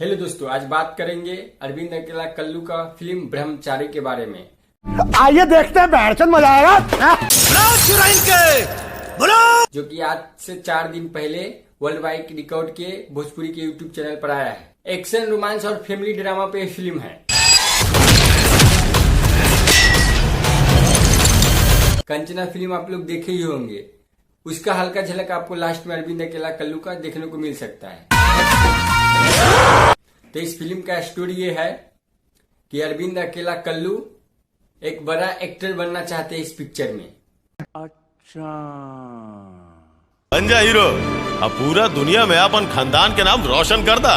Hello दोस्तों, आज बात करेंगे अरविंद अकेला कल्लू का फिल्म ब्रह्मचारी के बारे में। आइए देखते हैं, बैठचंद मजा आएगा। जो कि आज से 4 दिन पहले वर्ल्ड वाइड रिकॉर्ड के भोजपुरी के यूट्यूब चैनल पर आया है। एक्शन, रोमांस और फैमिली ड्रामा पे फिल्म है। कंचना फिल्म आप लोग देखे ही होंगे, उसका हल्का झलक आपको लास्ट में अरविंद अकेला कल्लू का देखने को मिल सकता है। तो इस फिल्म का स्टोरी ये है कि अरविंद अकेला कल्लू एक बड़ा एक्टर बनना चाहते हैं इस पिक्चर में। अच्छा, बन जा हीरो, अब पूरा दुनिया में अपन खानदान के नाम रोशन कर दा।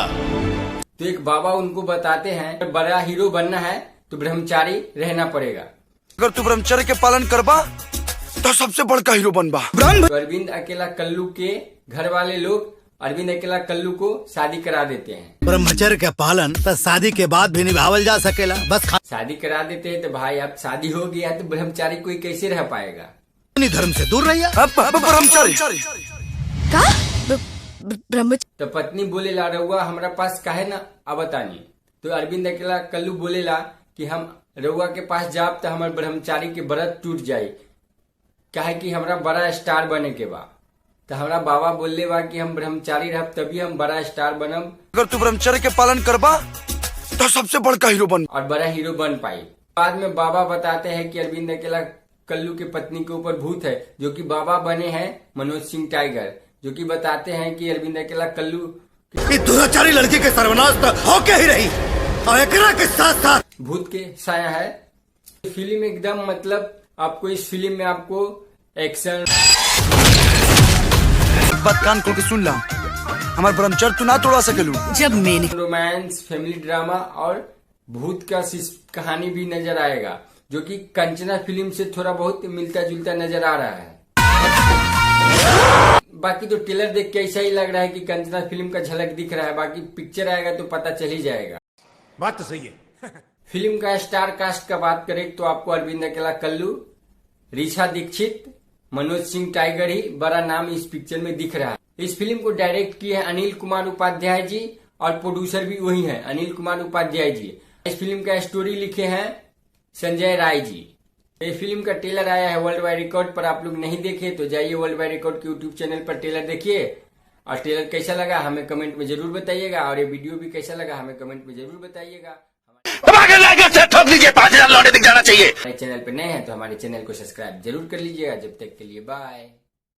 तो एक बाबा उनको बताते हैं बड़ा हीरो बनना है तो ब्रह्मचारी रहना पड़ेगा। अगर तू ब्रह्मचर्य के पालन करबा तो सबसे बड़का हीरो बनबा। तो अरविंद अकेला कल्लू के घर वाले लोग अरविंद अकेला कल्लू को शादी करा देते हैं। ब्रह्मचर्य का पालन तो शादी के बाद भी निभावल जा सकेला, बस शादी करा देते हैं। तो भाई अब शादी हो गया तो ब्रह्मचारी कोई कैसे रह पाएगा? धर्म से दूर रहिए। अब ब्रह्मचारी तो पत्नी बोलेला रउआ हमारा पास काहे ना आवतानी। तो अरविंद अकेला कल्लू बोलेला कि हम रउआ के पास जाब तो हमारे ब्रह्मचारी के व्रत टूट जाये, काहे कि हमरा बड़ा स्टार बने के बा। तो हमारा बाबा बोलले बा कि हम ब्रह्मचारी रहब तभी हम बड़ा स्टार बनब। अगर तू ब्रह्मचर्य के पालन करबा तो सबसे बड़का हीरो बन और बड़ा हीरो बन पाई। बाद में बाबा बताते हैं कि अरविंद अकेला कल्लू के पत्नी के ऊपर भूत है, जो कि बाबा बने हैं मनोज सिंह टाइगर, जो कि बताते हैं कि अरविंद अकेला कल्लू दुराचारी लड़की के सर्वनाश तो होके ही रही और एकरा के साथ साथ भूत के साया है। फिल्म एकदम मतलब आपको इस फिल्म में आपको एक्शन, बात कान खोल के सुन ला, हमारे ब्रह्मचर्य तू ना तोड़ा सकेलू। जब मैंने रोमांस, फैमिली ड्रामा और भूत का कहानी भी नजर आएगा, जो कि कंचना फिल्म से थोड़ा बहुत मिलता जुलता नजर आ रहा है। बाकी तो ट्रेलर देख के ऐसा ही लग रहा है कि कंचना फिल्म का झलक दिख रहा है। बाकी पिक्चर आएगा तो पता चल ही जाएगा। बात तो सही है। फिल्म का स्टार कास्ट का बात करें तो आपको अरविंद अकेला कल्लू, ऋचा दीक्षित, मनोज सिंह टाइगर ही बड़ा नाम इस पिक्चर में दिख रहा है। इस फिल्म को डायरेक्ट किए हैं अनिल कुमार उपाध्याय जी और प्रोड्यूसर भी वही है, अनिल कुमार उपाध्याय जी। इस फिल्म का स्टोरी लिखे हैं संजय राय जी। ये फिल्म का ट्रेलर आया है वर्ल्ड वाइड रिकॉर्ड पर, आप लोग नहीं देखे तो जाइए वर्ल्ड वाइड रिकॉर्ड के यूट्यूब चैनल पर ट्रेलर देखिए। और ट्रेलर कैसा लगा हमें कमेंट में जरूर बताइएगा, और ये वीडियो भी कैसा लगा हमें कमेंट में जरूर बताइएगा। हमारे चैनल पर नए हैं तो हमारे चैनल को सब्सक्राइब जरूर कर लीजिएगा। जब तक के लिए बाय।